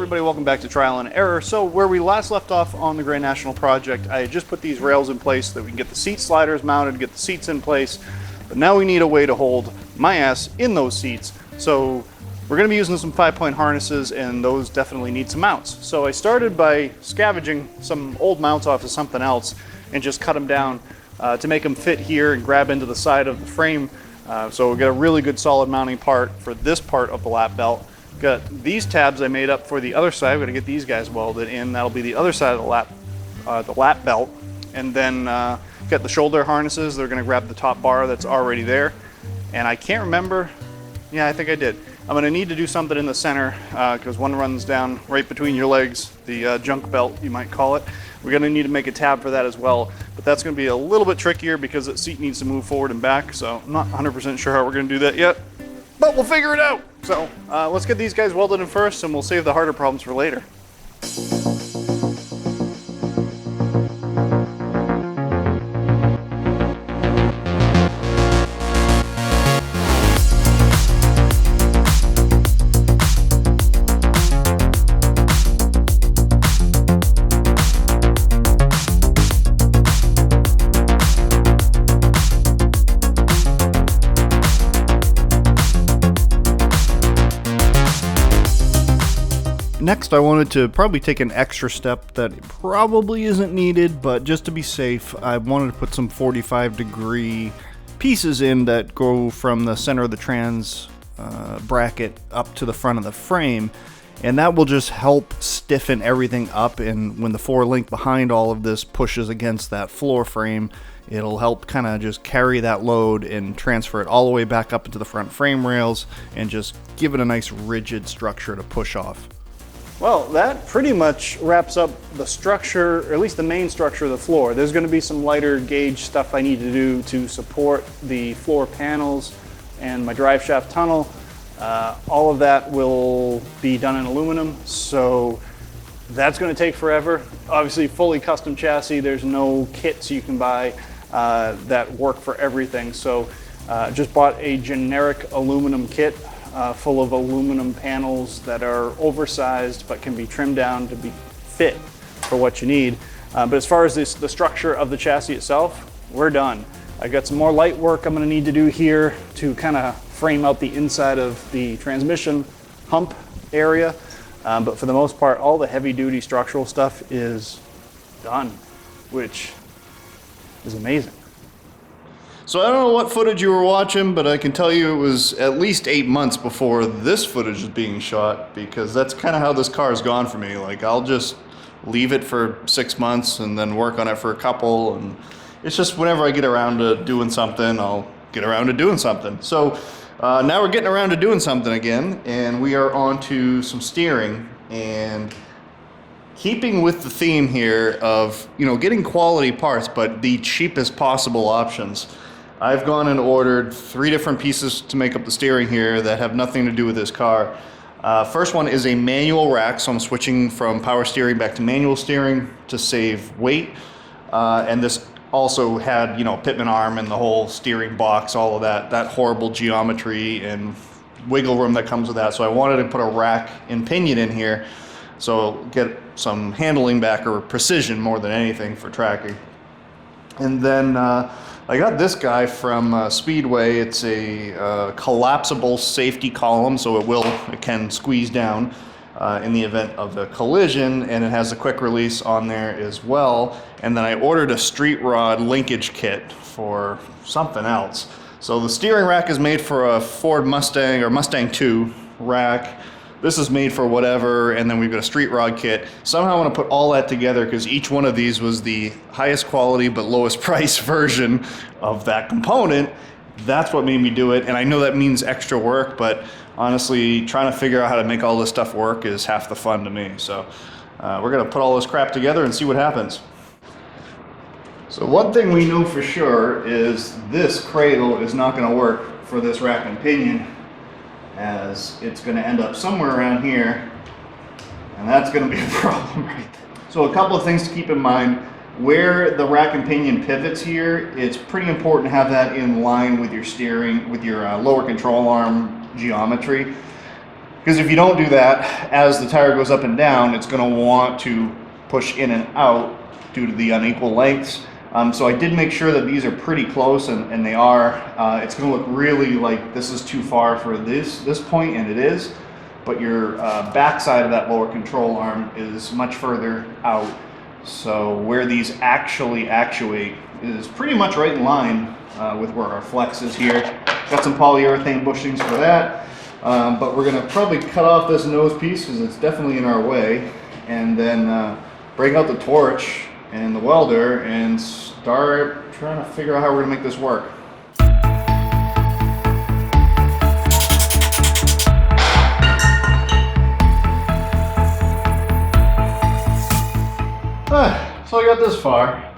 everybody, welcome back to Trial and Error. So where we last left off on the Grand National project, I had just put these rails in place so that we can get the seat sliders mounted, get the seats in place, but now we need a way to hold my ass in those seats. So we're going to be using some 5-point harnesses, and those definitely need some mounts. So I started by scavenging some old mounts off of something else and just cut them down to make them fit here and grab into the side of the frame. So we'll get a really good solid mounting part for this part of the lap belt. Got these tabs I made up for the other side. We're gonna get these guys welded in. That'll be the other side of the lap belt. And then got the shoulder harnesses. They're gonna grab the top bar that's already there. And I can't remember. Yeah, I think I did. I'm gonna need to do something in the center because one runs down right between your legs, the junk belt, you might call it. We're gonna need to make a tab for that as well. But that's gonna be a little bit trickier because the seat needs to move forward and back. So I'm not 100% sure how we're gonna do that yet, but we'll figure it out. So let's get these guys welded in first, and we'll save the harder problems for later. Next, I wanted to probably take an extra step that probably isn't needed, but just to be safe, I wanted to put some 45-degree pieces in that go from the center of the trans bracket up to the front of the frame, and that will just help stiffen everything up. And when the 4-link behind all of this pushes against that floor frame, it'll help kind of just carry that load and transfer it all the way back up into the front frame rails and just give it a nice rigid structure to push off. Well, that pretty much wraps up the structure, or at least the main structure of the floor. There's going to be some lighter gauge stuff I need to do to support the floor panels and my drive shaft tunnel. All of that will be done in aluminum, so that's going to take forever. Obviously, fully custom chassis, there's no kits you can buy that work for everything. So just bought a generic aluminum kit full of aluminum panels that are oversized but can be trimmed down to be fit for what you need. But as far as the structure of the chassis itself, we're done. I've got some more light work I'm going to need to do here to kind of frame out the inside of the transmission hump area. But for the most part, all the heavy-duty structural stuff is done, which is amazing. So I don't know what footage you were watching, but I can tell you it was at least 8 months before this footage is being shot, because that's kind of how this car has gone for me. Like, I'll just leave it for 6 months and then work on it for a couple, and it's just whenever I get around to doing something, I'll get around to doing something. So now we're getting around to doing something again, and we are on to some steering. And keeping with the theme here of, you know, getting quality parts but the cheapest possible options, I've gone and ordered 3 different pieces to make up the steering here that have nothing to do with this car. First one is a manual rack, so I'm switching from power steering back to manual steering to save weight. And this also had, you know, pitman arm and the whole steering box, all of that horrible geometry and wiggle room that comes with that. So I wanted to put a rack and pinion in here, so get some handling back, or precision more than anything for tracking. And then I got this guy from Speedway. It's a collapsible safety column, so it can squeeze down in the event of a collision, and it has a quick release on there as well. And then I ordered a street rod linkage kit for something else. So the steering rack is made for a Ford Mustang or Mustang 2 rack. This is made for whatever, and then we've got a street rod kit. Somehow I want to put all that together because each one of these was the highest quality but lowest price version of that component. That's what made me do it, and I know that means extra work, but honestly, trying to figure out how to make all this stuff work is half the fun to me. So we're going to put all this crap together and see what happens. So one thing we know for sure is this cradle is not going to work for this rack and pinion, as it's going to end up somewhere around here, and that's going to be a problem right there. So a couple of things to keep in mind. Where the rack and pinion pivots here, it's pretty important to have that in line with your steering, with your lower control arm geometry. Because if you don't do that, as the tire goes up and down, it's going to want to push in and out due to the unequal lengths. So I did make sure that these are pretty close, and they are. It's going to look really like this is too far for this point, and it is. But your back side of that lower control arm is much further out. So where these actually actuate is pretty much right in line with where our flex is here. Got some polyurethane bushings for that. But we're going to probably cut off this nose piece because it's definitely in our way, and then break out the torch and the welder and start trying to figure out how we're going to make this work. So I got this far.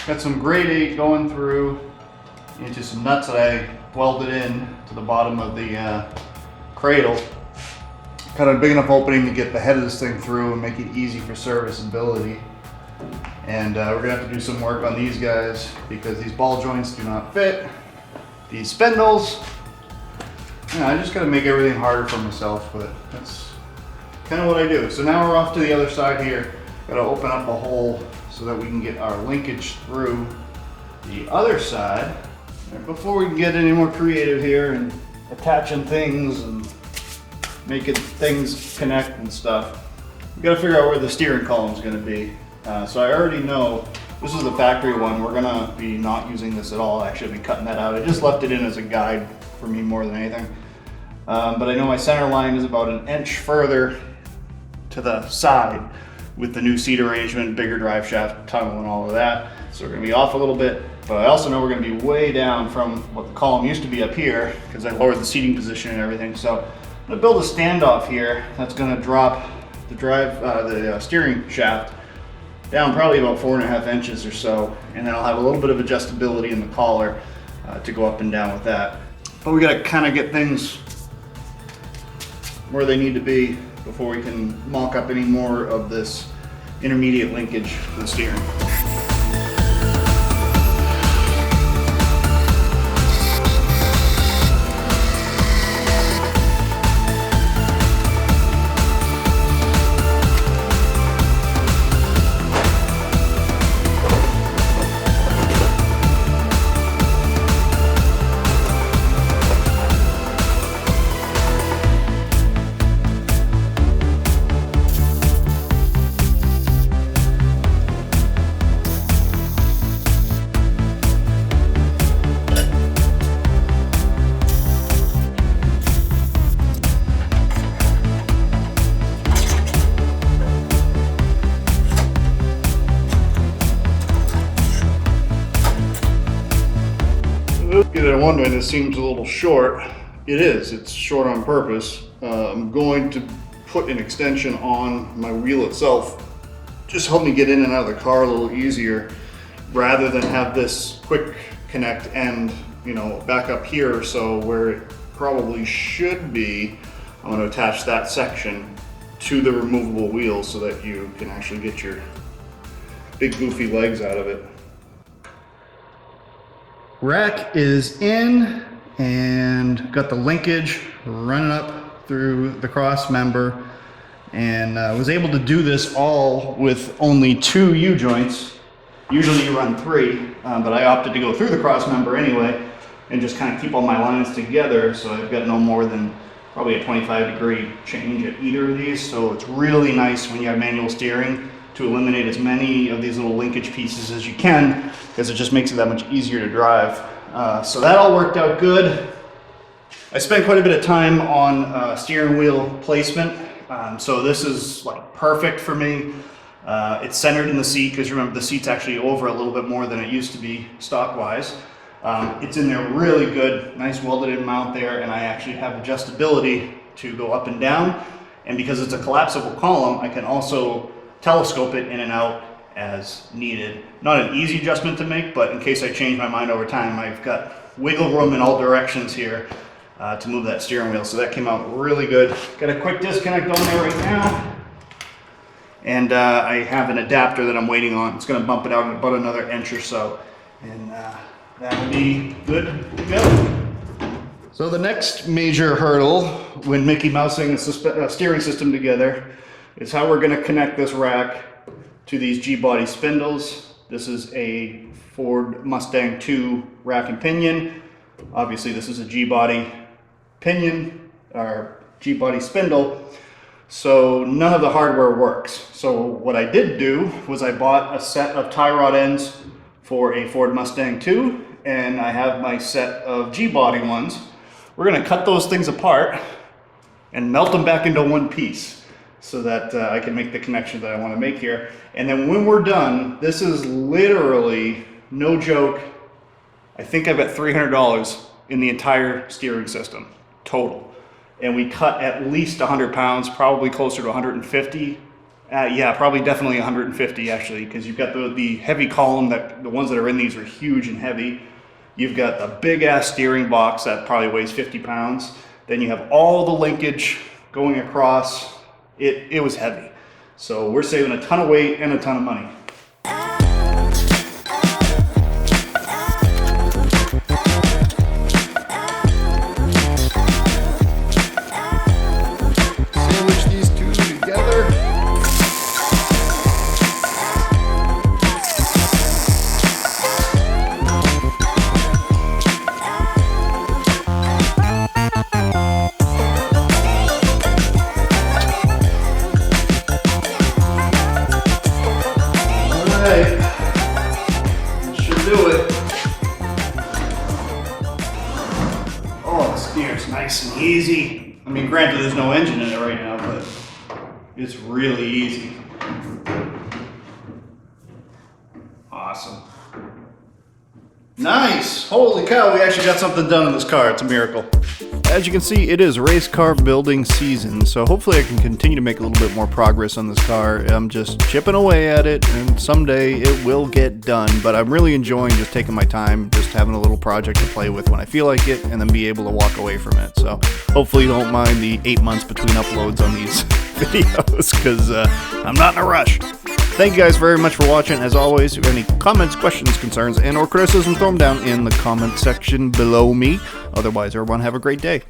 Got some grade 8 going through into some nuts that I welded in to the bottom of the cradle. Cut a big enough opening to get the head of this thing through and make it easy for serviceability. And we're gonna have to do some work on these guys because these ball joints do not fit. These spindles, I just gotta make everything harder for myself, but that's kind of what I do. So now we're off to the other side here. Gotta open up a hole so that we can get our linkage through the other side. And before we can get any more creative here and attaching things and making things connect and stuff, we gotta figure out where the steering column is gonna be. So I already know this is the factory one. We're gonna be not using this at all. Actually, I'll be cutting that out. I just left it in as a guide for me more than anything. But I know my center line is about an inch further to the side with the new seat arrangement, bigger drive shaft, tunnel, and all of that. So we're gonna be off a little bit, but I also know we're gonna be way down from what the column used to be up here because I lowered the seating position and everything. So I'm gonna build a standoff here that's gonna drop the steering shaft down probably about 4.5 inches or so, and then I'll have a little bit of adjustability in the collar to go up and down with that. But we gotta kind of get things where they need to be before we can mock up any more of this intermediate linkage for the steering. I'm wondering, this seems a little short. It is, it's short on purpose. I'm going to put an extension on my wheel itself. Just help me get in and out of the car a little easier rather than have this quick connect end, back up here. So where it probably should be, I'm going to attach that section to the removable wheel so that you can actually get your big goofy legs out of it. Rack is in and got the linkage running up through the cross member, and was able to do this all with only 2 U-joints. Usually you run 3, but I opted to go through the cross member anyway and just kind of keep all my lines together, so I've got no more than probably a 25-degree change at either of these. So it's really nice when you have manual steering to eliminate as many of these little linkage pieces as you can, because it just makes it that much easier to drive. So that all worked out good. I spent quite a bit of time on steering wheel placement. So this is like perfect for me. It's centered in the seat, because remember the seat's actually over a little bit more than it used to be stock-wise. It's in there really good, nice welded in mount there, and I actually have adjustability to go up and down. And because it's a collapsible column, I can also telescope it in and out as needed. Not an easy adjustment to make, but in case I change my mind over time, I've got wiggle room in all directions here to move that steering wheel. So that came out really good. Got a quick disconnect on there right now. And I have an adapter that I'm waiting on. It's gonna bump it out about another inch or so. And that'll be good to go. So the next major hurdle when Mickey Mousing a steering system together is how we're going to connect this rack to these G-body spindles. This is a Ford Mustang II rack and pinion. Obviously this is a G-body pinion or G-body spindle. So none of the hardware works. So what I did do was I bought a set of tie rod ends for a Ford Mustang II, and I have my set of G-body ones. We're gonna cut those things apart and melt them back into one piece so that I can make the connection that I wanna make here. And then when we're done, this is literally, no joke, I think I've got $300 in the entire steering system, total. And we cut at least 100 pounds, probably closer to 150. Yeah, probably definitely 150 actually, because you've got the heavy column, that the ones that are in these are huge and heavy. You've got the big ass steering box that probably weighs 50 pounds. Then you have all the linkage going across. It was heavy. So we're saving a ton of weight and a ton of money. Sandwich these two together. Should do it. Oh, the steer's nice and easy. I mean, granted, there's no engine in it right now, but it's really easy. Awesome. Nice! Holy cow, we actually got something done in this car. It's a miracle. As you can see, it is race car building season, so hopefully I can continue to make a little bit more progress on this car. I'm just chipping away at it, and someday it will get done, but I'm really enjoying just taking my time, just having a little project to play with when I feel like it, and then be able to walk away from it. So hopefully you don't mind the 8 months between uploads on these videos, because I'm not in a rush. Thank you guys very much for watching. As always, if you have any comments, questions, concerns, and or criticism, throw them down in the comment section below me. Otherwise, everyone have a great day.